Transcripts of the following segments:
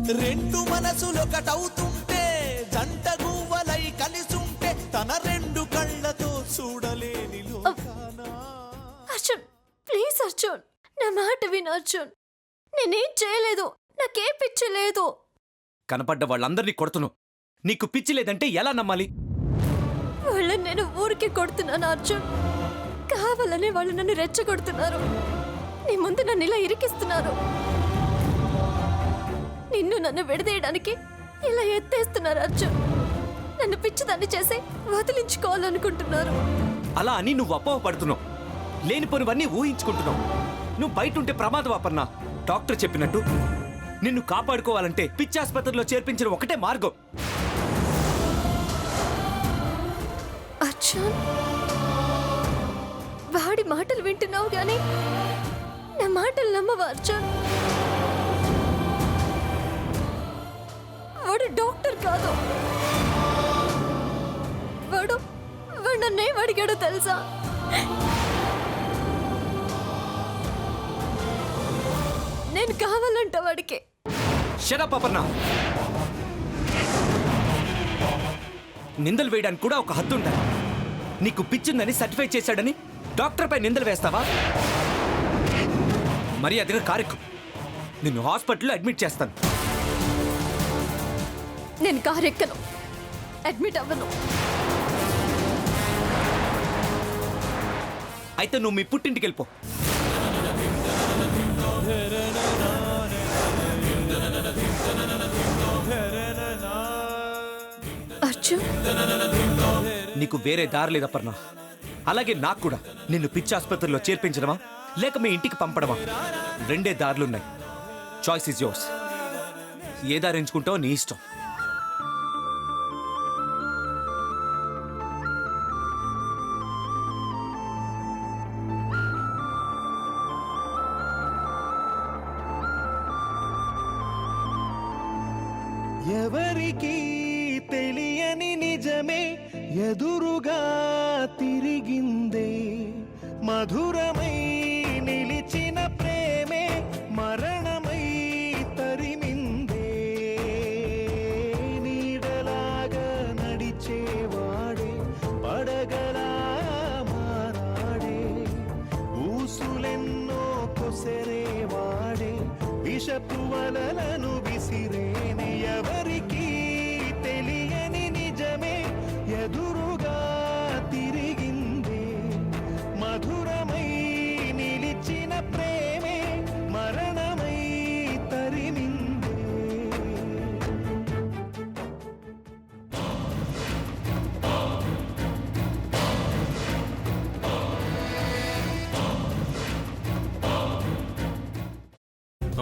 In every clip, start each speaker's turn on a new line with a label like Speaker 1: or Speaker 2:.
Speaker 1: రెండు మనసులొకటవుతుంటే జంట గువ్వలై కలిసుంటే తన రెండు కళ్ళతో చూడలేని లోకాన.
Speaker 2: అర్జున్ ప్లీజ్ అర్జున్, నా మాట విను అర్జున్. నేనేం చేయలేదు, నాకే పిచ్చి లేదు.
Speaker 3: కనపడ్డ వాళ్ళందరినీ కొడుతున్నావు. నీకు పిచ్చి లేదంటే ఎలా నమ్మాలి?
Speaker 2: వాళ్ళని నేను ఊరికి కొడుతున్నాను అర్జున్. కావాలనే వాళ్ళు నన్ను రెచ్చగొడుతున్నారు. నీ ముందు నన్ను ఇలా ఇరికిస్తున్నారు. నిన్ను నన్ను విడదీయడానికి ఇలా ఎత్తేస్తున్నారు అర్జున్. నన్ను పిచ్చిదాన్ని చేసి వదిలించుకోవాలనుకుంటున్నారు.
Speaker 3: అలా అని నువ్వు అపోహపడుతున్నావు. లేనిపోనివన్నీ ఊహించుకుంటున్నావు. నువ్వు బయట ఉంటే ప్రమాదం అపర్ణ. డాక్టర్ చెప్పినట్టు నిన్ను కాపాడుకోవాలంటే పిచ్చాసుపత్రిలో చేర్పించిన ఒకటే మార్గం.
Speaker 2: అర్జున్, వాడి మాటలు వింటున్నావు గాని నా మాటలు నమ్మవా అర్జున్? వాడు డాక్టర్ కాదు. వాడు నన్నేం అడిగాడో తెలుసా? నేను కావాలంట వాడికి.
Speaker 3: Shut up Aparna. నిందలు వేయడానికి కూడా ఒక హద్దు ఉండాలి. నీకు పిచ్చిందని సర్టిఫై చేశాడని డాక్టర్ పై నిందలు వేస్తావా? మర్యాదగా కారెక్కు. నిన్ను హాస్పిటల్లో అడ్మిట్ చేస్తాను.
Speaker 2: నేను కారు ఎక్కను, అడ్మిట్ అవ్వను.
Speaker 3: అయితే నువ్వు మీ పుట్టింటికి వెళ్ళిపో.
Speaker 2: అర్జున్,
Speaker 3: నీకు వేరే దారి లేదు అపర్ణ. అలాగే నాకు కూడా నిన్ను పిచ్చి ఆసుపత్రిలో చేర్పించడమా లేక మీ ఇంటికి పంపడమా? రెండే దారులున్నాయి. Choice is yours. ఏ దారి ఎంచుకుంటావో నీ ఇష్టం.
Speaker 1: ఎవరికీ తెలియని నిజమే ఎదురుగా తిరిగిందే. మధురమై నిలిచిన ప్రేమే మరణమై తరిమిందే. నీడలాగా నడిచేవాడే పడగలా మారాడే. ఊసులెన్నో కొసరేవాడే విషపు వలలను విసిరేనే. ఎవరికీ తెలియని నిజమే ఎదురుగా తిరిగిందే. మధురమై నిలిచిన ప్రేమే మరణమై తరిమిందే.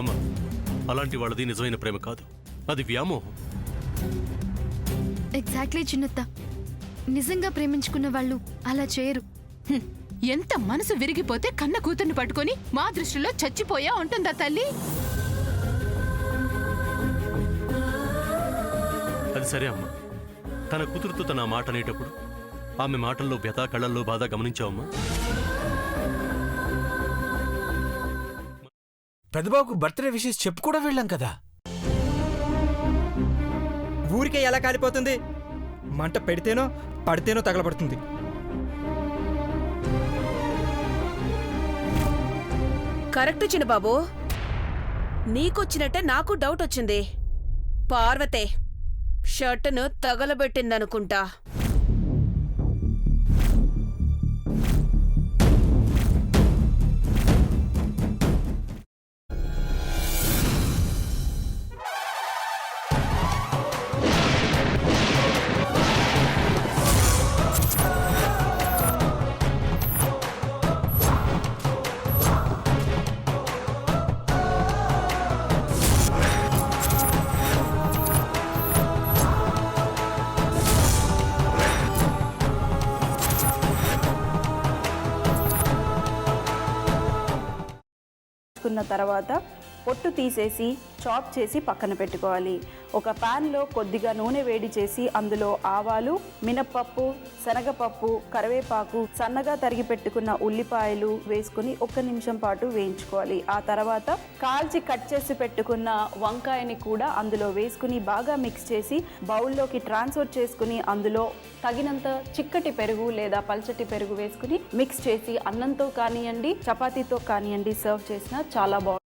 Speaker 4: అమ్మా, అలాంటి వాళ్ళది నిజమైన ప్రేమ కాదు, అది వ్యామోహం.
Speaker 5: ఎగ్జాక్ట్లీ చిన్నత్త. నిజంగా ప్రేమించుకున్న వాళ్ళు అలా చేయరు.
Speaker 6: ఎంత మనసు విరిగిపోతే కన్న కూతుర్ని పట్టుకొని మా దృష్టిలో చచ్చిపోయా ఉంటుందా తల్లి?
Speaker 4: అది సరే అమ్మా, తన కూతురుతో తన మాట అనేటప్పుడు ఆమె మాటల్లో వ్యథ, కళ్ళల్లో బాధ గమనించావమ్మా?
Speaker 7: పెద్దబాబుకు బర్త్డే విషెస్ చెప్పు కూడా వెళ్ళాం కదా.
Speaker 8: ఊరికే ఎలా కాలిపోతుంది? మంట పెడితేనో పడితేనో తగలబడుతుంది.
Speaker 9: కరెక్ట్ చిన్నబాబు, నీకొచ్చినట్టే నాకు డౌట్ వచ్చింది. పార్వతే షర్టును తగలబెట్టిందనుకుంటా.
Speaker 10: తర్వాత పొట్టు తీసేసి చాప్ చేసి పక్కన పెట్టుకోవాలి. ఒక ప్యాన్లో కొద్దిగా నూనె వేడి చేసి అందులో ఆవాలు, మినప్పప్పు, శనగపప్పు, కరివేపాకు, సన్నగా తరిగి పెట్టుకున్న ఉల్లిపాయలు వేసుకుని 1 నిమిషం పాటు వేయించుకోవాలి. ఆ తర్వాత కాల్చి కట్ చేసి పెట్టుకున్న వంకాయని కూడా అందులో వేసుకుని బాగా మిక్స్ చేసి బౌల్లోకి ట్రాన్స్ఫర్ చేసుకుని అందులో తగినంత చిక్కటి పెరుగు లేదా పల్చటి పెరుగు వేసుకుని మిక్స్ చేసి అన్నంతో కానివ్వండి, చపాతీతో కానివ్వండి సర్వ్ చేసినా చాలా బాగుంటుంది.